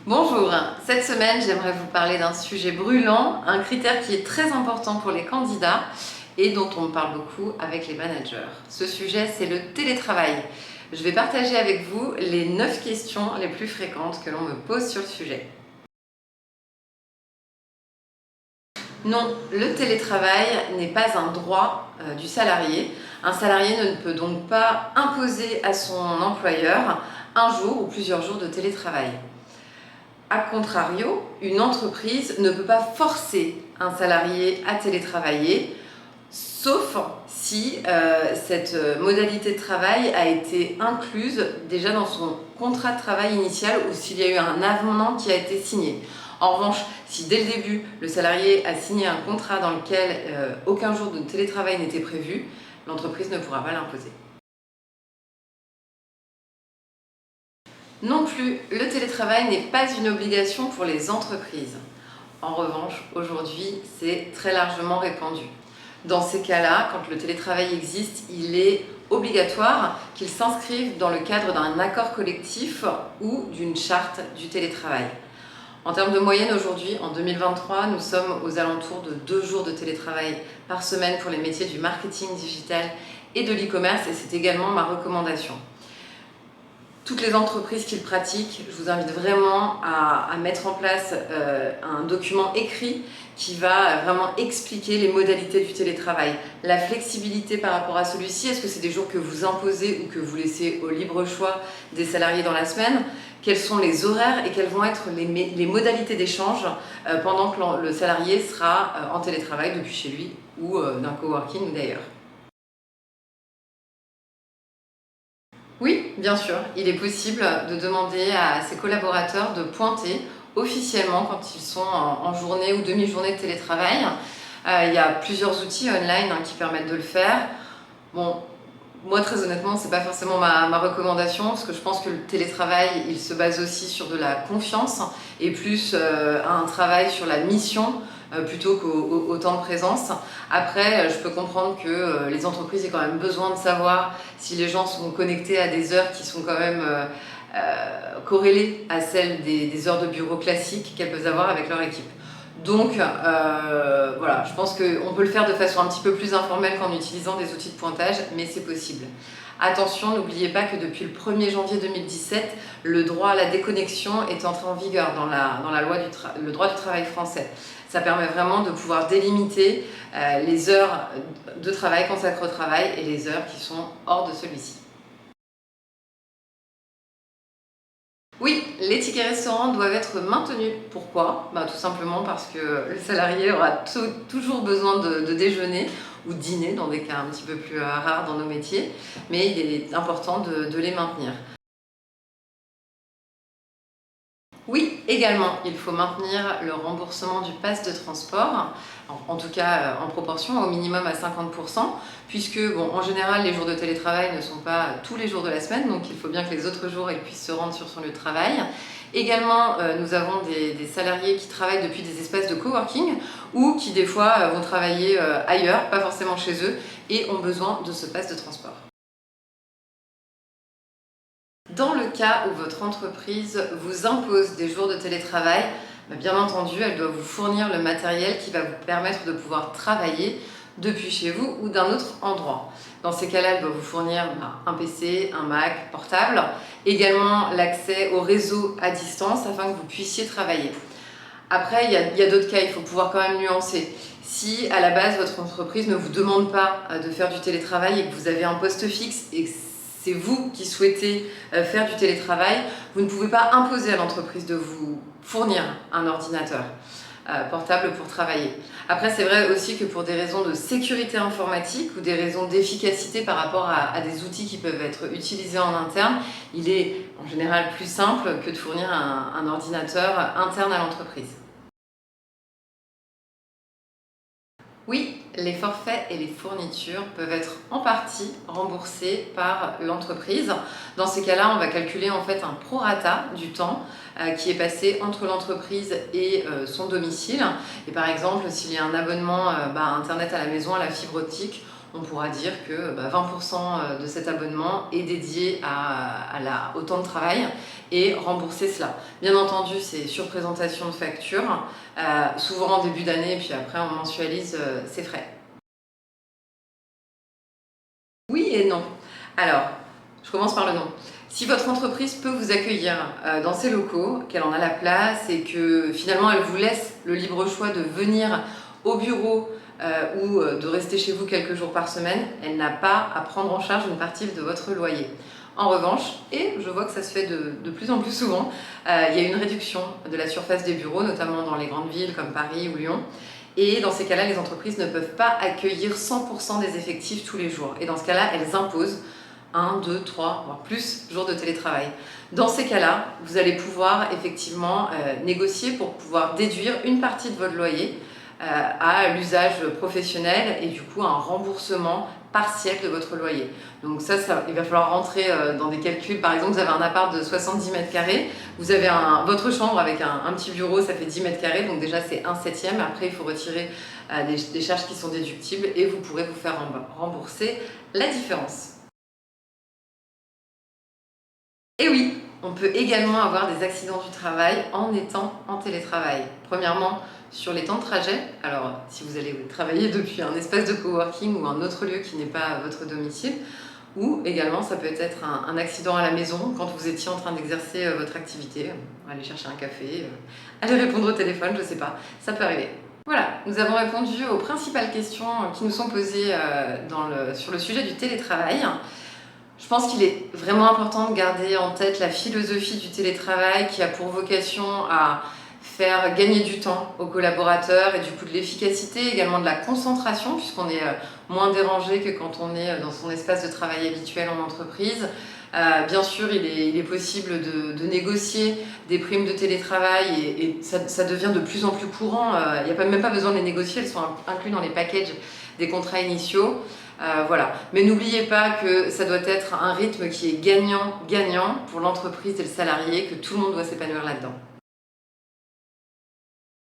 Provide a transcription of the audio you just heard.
Bonjour, cette semaine j'aimerais vous parler d'un sujet brûlant, un critère qui est très important pour les candidats et dont on parle beaucoup avec les managers. Ce sujet, c'est le télétravail. Je vais partager avec vous les 9 questions les plus fréquentes que l'on me pose sur le sujet. Non, le télétravail n'est pas un droit du salarié. Un salarié ne peut donc pas imposer à son employeur un jour ou plusieurs jours de télétravail. A contrario, une entreprise ne peut pas forcer un salarié à télétravailler, sauf si cette modalité de travail a été incluse déjà dans son contrat de travail initial ou s'il y a eu un avenant qui a été signé. En revanche, si dès le début, le salarié a signé un contrat dans lequel aucun jour de télétravail n'était prévu, l'entreprise ne pourra pas l'imposer. Non plus, le télétravail n'est pas une obligation pour les entreprises. En revanche, aujourd'hui, c'est très largement répandu. Dans ces cas-là, quand le télétravail existe, il est obligatoire qu'il s'inscrive dans le cadre d'un accord collectif ou d'une charte du télétravail. En termes de moyenne aujourd'hui, en 2023, nous sommes aux alentours de 2 jours de télétravail par semaine pour les métiers du marketing digital et de l'e-commerce, et c'est également ma recommandation. Toutes les entreprises qui le pratiquent, je vous invite vraiment à mettre en place un document écrit qui va vraiment expliquer les modalités du télétravail. La flexibilité par rapport à celui-ci, est-ce que c'est des jours que vous imposez ou que vous laissez au libre choix des salariés dans la semaine? Quels sont les horaires et quelles vont être les modalités d'échange pendant que le salarié sera en télétravail depuis chez lui ou d'un coworking ou d'ailleurs? Oui, bien sûr, il est possible de demander à ses collaborateurs de pointer officiellement quand ils sont en journée ou demi-journée de télétravail. Il y a plusieurs outils online qui permettent de le faire. Bon, moi très honnêtement, c'est pas forcément ma recommandation parce que je pense que le télétravail, il se base aussi sur de la confiance et plus un travail sur la mission plutôt qu'au temps de présence. Après, je peux comprendre que les entreprises aient quand même besoin de savoir si les gens sont connectés à des heures qui sont quand même corrélées à celles des heures de bureau classiques qu'elles peuvent avoir avec leur équipe. Donc voilà, je pense qu'on peut le faire de façon un petit peu plus informelle qu'en utilisant des outils de pointage, mais c'est possible. Attention, n'oubliez pas que depuis le 1er janvier 2017, le droit à la déconnexion est entré en vigueur dans la loi le droit du travail français. Ça permet vraiment de pouvoir délimiter les heures de travail consacrées au travail et les heures qui sont hors de celui-ci. Oui, les tickets restaurants doivent être maintenus. Pourquoi? Tout simplement parce que le salarié aura toujours besoin de déjeuner ou de dîner dans des cas un petit peu plus rares dans nos métiers, mais il est important de les maintenir. Oui, également, il faut maintenir le remboursement du pass de transport, en tout cas en proportion, au minimum à 50%, puisque en général, les jours de télétravail ne sont pas tous les jours de la semaine, donc il faut bien que les autres jours, ils puissent se rendre sur son lieu de travail. Également, nous avons des salariés qui travaillent depuis des espaces de coworking ou qui, des fois, vont travailler ailleurs, pas forcément chez eux, et ont besoin de ce pass de transport. Dans le cas où votre entreprise vous impose des jours de télétravail, bien entendu, elle doit vous fournir le matériel qui va vous permettre de pouvoir travailler depuis chez vous ou d'un autre endroit. Dans ces cas-là, elle doit vous fournir un PC, un Mac portable, également l'accès au réseau à distance afin que vous puissiez travailler. Après, il y a d'autres cas, il faut pouvoir quand même nuancer. Si à la base votre entreprise ne vous demande pas de faire du télétravail et que vous avez un poste fixe et que c'est vous qui souhaitez faire du télétravail, vous ne pouvez pas imposer à l'entreprise de vous fournir un ordinateur portable pour travailler. Après, c'est vrai aussi que pour des raisons de sécurité informatique ou des raisons d'efficacité par rapport à des outils qui peuvent être utilisés en interne, il est en général plus simple que de fournir un ordinateur interne à l'entreprise. Oui, les forfaits et les fournitures peuvent être en partie remboursés par l'entreprise. Dans ces cas-là, on va calculer en fait un prorata du temps qui est passé entre l'entreprise et son domicile. Et par exemple, s'il y a un abonnement Internet à la maison, à la fibre optique, on pourra dire que 20% de cet abonnement est dédié au temps de travail et rembourser cela. Bien entendu, c'est sur présentation de facture, souvent en début d'année, et puis après on mensualise ses frais. Oui et non. Alors, je commence par le non. Si votre entreprise peut vous accueillir dans ses locaux, qu'elle en a la place et que finalement elle vous laisse le libre choix de venir au bureau ou de rester chez vous quelques jours par semaine, elle n'a pas à prendre en charge une partie de votre loyer. En revanche, et je vois que ça se fait de plus en plus souvent, il y a une réduction de la surface des bureaux, notamment dans les grandes villes comme Paris ou Lyon. Et dans ces cas-là, les entreprises ne peuvent pas accueillir 100% des effectifs tous les jours. Et dans ce cas-là, elles imposent 1, 2, 3, voire plus jours de télétravail. Dans ces cas-là, vous allez pouvoir effectivement négocier pour pouvoir déduire une partie de votre loyer à l'usage professionnel et du coup un remboursement partiel de votre loyer. Donc ça il va falloir rentrer dans des calculs. Par exemple, vous avez un appart de 70 mètres carrés, vous avez votre chambre avec un petit bureau, ça fait 10 mètres carrés, donc déjà c'est 1/7. Après, il faut retirer des charges qui sont déductibles et vous pourrez vous faire rembourser la différence. Et oui, on peut également avoir des accidents du travail en étant en télétravail. Premièrement, sur les temps de trajet. Alors, si vous allez travailler depuis un espace de coworking ou un autre lieu qui n'est pas votre domicile, ou également, ça peut être un accident à la maison quand vous étiez en train d'exercer votre activité, aller chercher un café, aller répondre au téléphone, je ne sais pas, ça peut arriver. Voilà, nous avons répondu aux principales questions qui nous sont posées sur le sujet du télétravail. Je pense qu'il est vraiment important de garder en tête la philosophie du télétravail qui a pour vocation à faire gagner du temps aux collaborateurs et du coup de l'efficacité, également de la concentration puisqu'on est moins dérangé que quand on est dans son espace de travail habituel en entreprise. Bien sûr, il est possible de négocier des primes de télétravail et ça devient de plus en plus courant. Il n'y a même pas besoin de les négocier, elles sont incluses dans les packages des contrats initiaux. Voilà. Mais n'oubliez pas que ça doit être un rythme qui est gagnant-gagnant pour l'entreprise et le salarié, que tout le monde doit s'épanouir là-dedans.